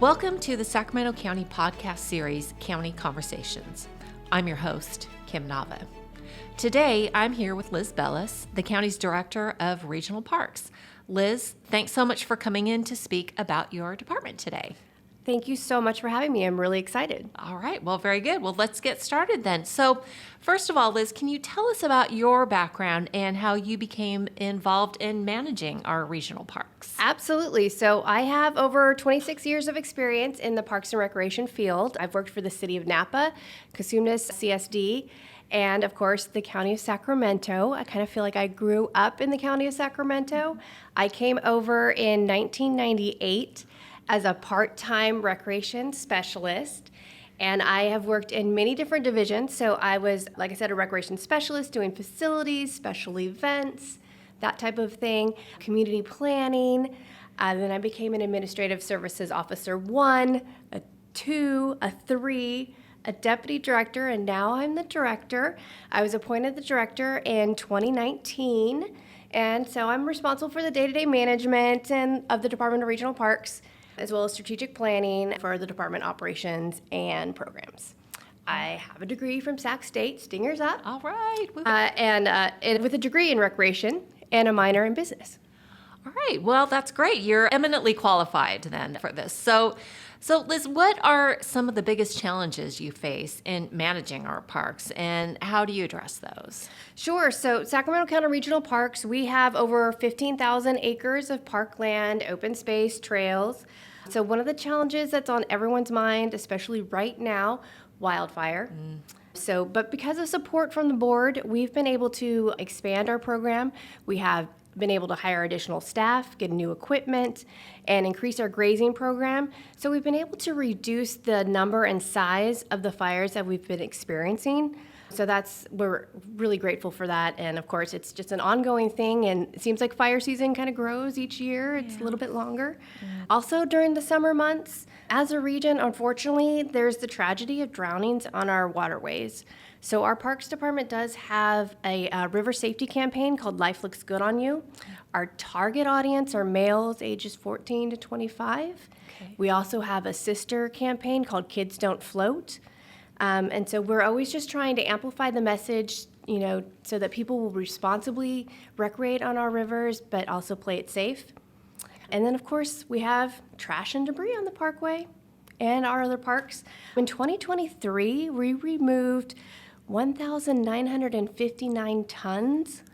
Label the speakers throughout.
Speaker 1: Welcome to the Sacramento County podcast series, County Conversations. I'm your host, Kim Nava. Today, I'm here with Liz Bellis, the county's Director of Regional Parks. Liz, thanks so much for coming in to speak about your department today.
Speaker 2: Thank you so much for having me. I'm really excited.
Speaker 1: All right. Well, very good. Well, let's get started then. So, first of all, Liz, can you tell us about your background and how you became involved in managing our regional parks?
Speaker 2: Absolutely. So I have over 26 years of experience in the Parks and Recreation field. I've worked for the City of Napa, Cosumnes CSD, and of course the County of Sacramento. I kind of feel like I grew up in the County of Sacramento. I came over in 1998 as a part-time recreation specialist, and I have worked in many different divisions. So I was, like I said, a recreation specialist doing facilities, special events, that type of thing, community planning. Then I became an administrative services officer 1, a 2, a 3, a deputy director, and now I'm the director. I was appointed the director in 2019, and so I'm responsible for the day-to-day management and of the Department of Regional Parks, as well as strategic planning for the department operations and programs. I have a degree from Sac State, Stingers up.
Speaker 1: All right.
Speaker 2: And with a degree in recreation and a minor in business.
Speaker 1: All right. Well, that's great. You're eminently qualified then for this. So Liz, what are some of the biggest challenges you face in managing our parks, and how do you address those?
Speaker 2: Sure. So Sacramento County Regional Parks, we have over 15,000 acres of parkland, open space, trails. So one of the challenges that's on everyone's mind, especially right now, wildfire. But because of support from the board, we've been able to expand our program. We have been able to hire additional staff, get new equipment, and increase our grazing program. So we've been able to reduce the number and size of the fires that we've been experiencing. So we're really grateful for that. And of course, it's just an ongoing thing. And it seems like fire season kind of grows each year. It's a little bit longer. Also during the summer months, as a region, unfortunately, there's the tragedy of drownings on our waterways. So our Parks Department does have a river safety campaign called Life Looks Good on You. Our target audience are males ages 14 to 25. Okay. We also have a sister campaign called Kids Don't Float. And so we're always just trying to amplify the message, so that people will responsibly recreate on our rivers, but also play it safe. And then, of course, we have trash and debris on the parkway and our other parks. In 2023, we removed 1,959 tons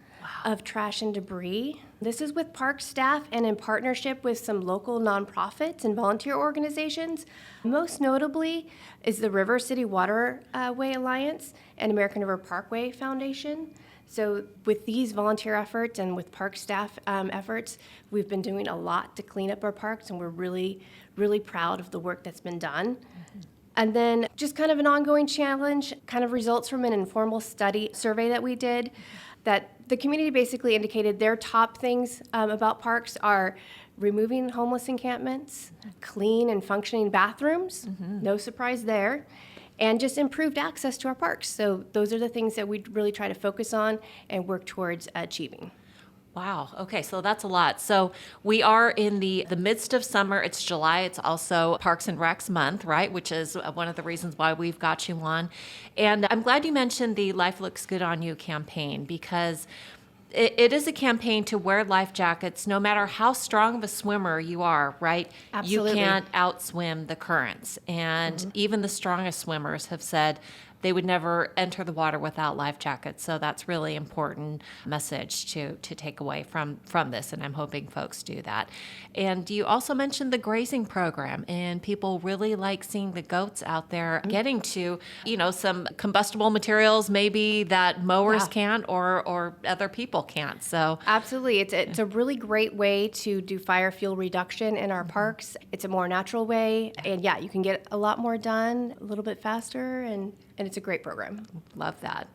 Speaker 2: of trash and debris. This is with park staff and in partnership with some local nonprofits and volunteer organizations. Most notably is the River City Waterway Alliance and American River Parkway Foundation. So with these volunteer efforts and with park staff efforts, we've been doing a lot to clean up our parks, and we're really, really proud of the work that's been done. Mm-hmm. And then just kind of an ongoing challenge kind of results from an informal survey that we did, that the community basically indicated their top things about parks are removing homeless encampments, clean and functioning bathrooms, no surprise there, and just improved access to our parks. So those are the things that we really try to focus on and work towards achieving.
Speaker 1: Wow. Okay, so that's a lot. So we are in the midst of summer. It's July. It's also Parks and Recs month, right? Which is one of the reasons why we've got you on. And I'm glad you mentioned the Life Looks Good on You campaign, because it is a campaign to wear life jackets no matter how strong of a swimmer you are, right?
Speaker 2: Absolutely.
Speaker 1: You can't outswim the currents. And even the strongest swimmers have said they would never enter the water without life jackets. So that's really important message to take away from this, and I'm hoping folks do that. And you also mentioned the grazing program, and people really like seeing the goats out there getting to, some combustible materials maybe that mowers can't or other people can't. So
Speaker 2: absolutely. It's a really great way to do fire fuel reduction in our parks. It's a more natural way, and you can get a lot more done a little bit faster, and it's a great program.
Speaker 1: Love that.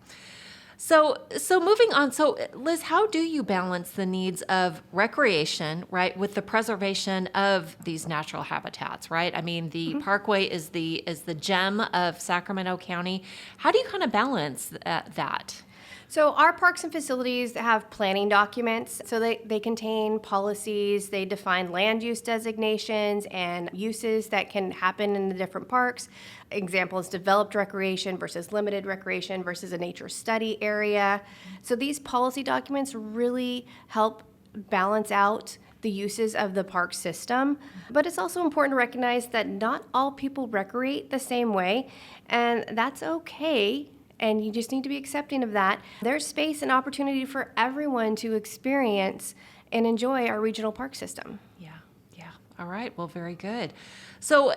Speaker 1: So moving on. So Liz, how do you balance the needs of recreation, right, with the preservation of these natural habitats, right? I mean, the Parkway is the gem of Sacramento County. How do you kind of balance that?
Speaker 2: So our parks and facilities have planning documents. So they contain policies, they define land use designations and uses that can happen in the different parks. Examples, developed recreation versus limited recreation versus a nature study area. So these policy documents really help balance out the uses of the park system. But it's also important to recognize that not all people recreate the same way, and that's okay. And you just need to be accepting of that. There's space and opportunity for everyone to experience and enjoy our regional park system.
Speaker 1: Yeah, yeah. All right. Well, very good. So,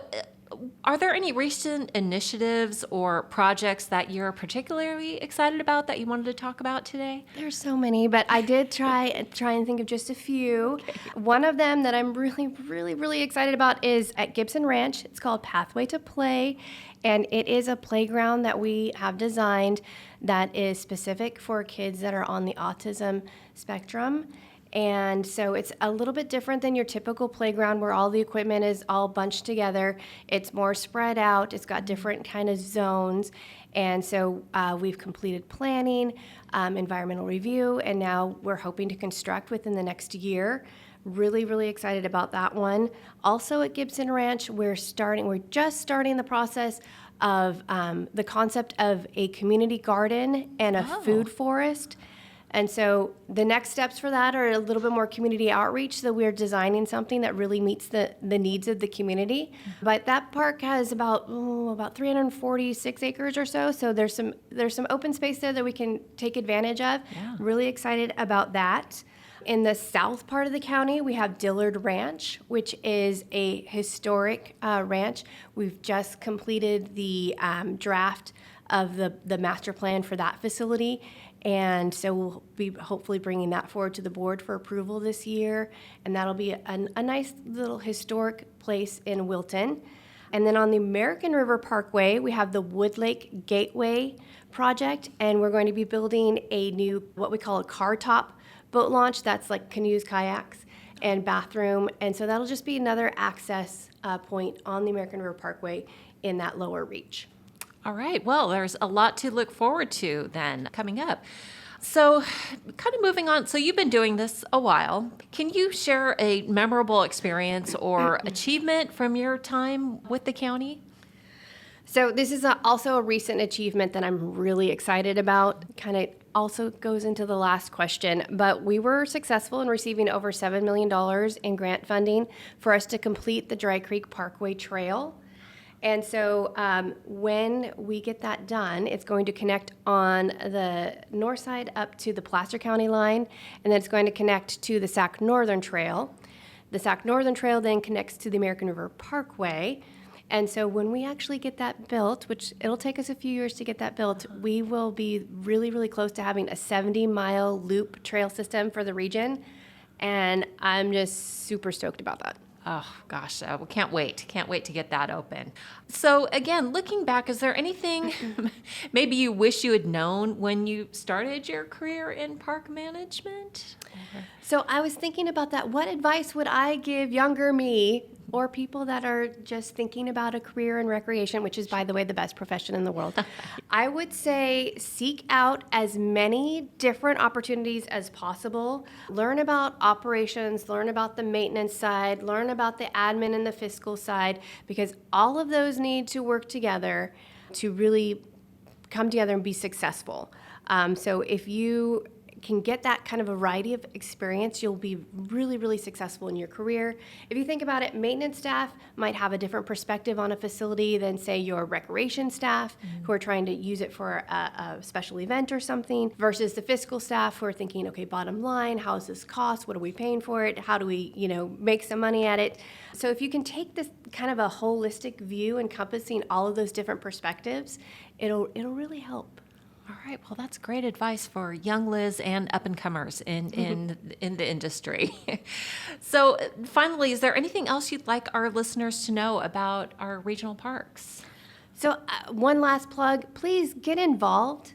Speaker 1: are there any recent initiatives or projects that you're particularly excited about that you wanted to talk about today?
Speaker 2: There's so many, but I did try and think of just a few. Okay. One of them that I'm really excited about is at Gibson Ranch. It's called Pathway to Play, and it is a playground that we have designed that is specific for kids that are on the autism spectrum. And so it's a little bit different than your typical playground where all the equipment is all bunched together. It's more spread out. It's got different kind of zones. And so we've completed planning, environmental review, and now we're hoping to construct within the next year. Really excited about that one. Also at Gibson Ranch, we're just starting the process of the concept of a community garden and a food forest. And so the next steps for that are a little bit more community outreach, so we're designing something that really meets the needs of the community. But that park has about 346 acres or so there's some open space there that we can take advantage of.
Speaker 1: Yeah.
Speaker 2: Really excited about that. In the south part of the county, we have Dillard Ranch, which is a historic ranch. We've just completed the draft of the master plan for that facility. And so we'll be hopefully bringing that forward to the board for approval this year. And that'll be a nice little historic place in Wilton. And then on the American River Parkway, we have the Wood Lake Gateway project. And we're going to be building a new, what we call a car top boat launch. That's like canoes, kayaks, and bathroom. And so that'll just be another access point on the American River Parkway in that lower reach.
Speaker 1: All right. Well, there's a lot to look forward to then coming up. So kind of moving on. So you've been doing this a while. Can you share a memorable experience or achievement from your time with the county?
Speaker 2: So this is also a recent achievement that I'm really excited about. Kind of also goes into the last question, but we were successful in receiving over $7 million in grant funding for us to complete the Dry Creek Parkway Trail. And so when we get that done, it's going to connect on the north side up to the Placer County line, and then it's going to connect to the Sac Northern Trail. The Sac Northern Trail then connects to the American River Parkway. And so when we actually get that built, which it'll take us a few years to get that built, we will be really close to having a 70-mile loop trail system for the region. And I'm just super stoked about that.
Speaker 1: Oh, gosh, we can't wait. Can't wait to get that open. So again, looking back, is there anything maybe you wish you had known when you started your career in park management?
Speaker 2: So I was thinking about that. What advice would I give younger me or people that are just thinking about a career in recreation, which is, by the way, the best profession in the world? I would say seek out as many different opportunities as possible. Learn about operations, learn about the maintenance side, learn about the admin and the fiscal side, because all of those need to work together to really come together and be successful. So if you can get that kind of variety of experience, you'll be really successful in your career. If you think about it, maintenance staff might have a different perspective on a facility than, say, your recreation staff who are trying to use it for a special event or something, versus the fiscal staff who are thinking, okay, bottom line, how does this cost? What are we paying for it? How do we, make some money at it? So if you can take this kind of a holistic view encompassing all of those different perspectives, it'll really help.
Speaker 1: All right. Well, that's great advice for young Liz and up-and-comers in the industry. So finally, is there anything else you'd like our listeners to know about our regional parks?
Speaker 2: So one last plug, please get involved.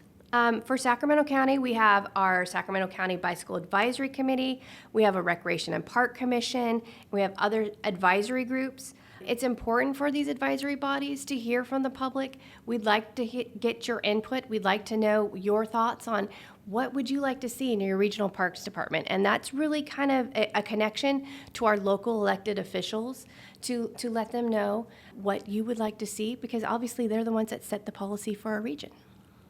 Speaker 2: For Sacramento County, we have our Sacramento County Bicycle Advisory Committee. We have a Recreation and Park Commission. We have other advisory groups. It's important for these advisory bodies to hear from the public. We'd like to get your input. We'd like to know your thoughts on what would you like to see in your regional parks department? And that's really kind of a connection to our local elected officials to let them know what you would like to see, because obviously they're the ones that set the policy for our region.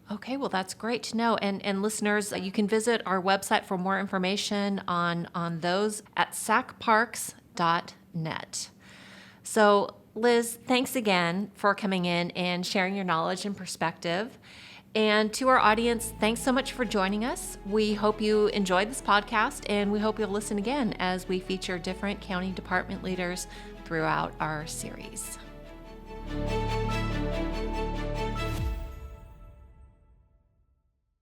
Speaker 1: Okay, well, that's great to know. And listeners, you can visit our website for more information on those at sacparks.net. So, Liz, thanks again for coming in and sharing your knowledge and perspective. And to our audience, thanks so much for joining us. We hope you enjoyed this podcast, and we hope you'll listen again as we feature different county department leaders throughout our series.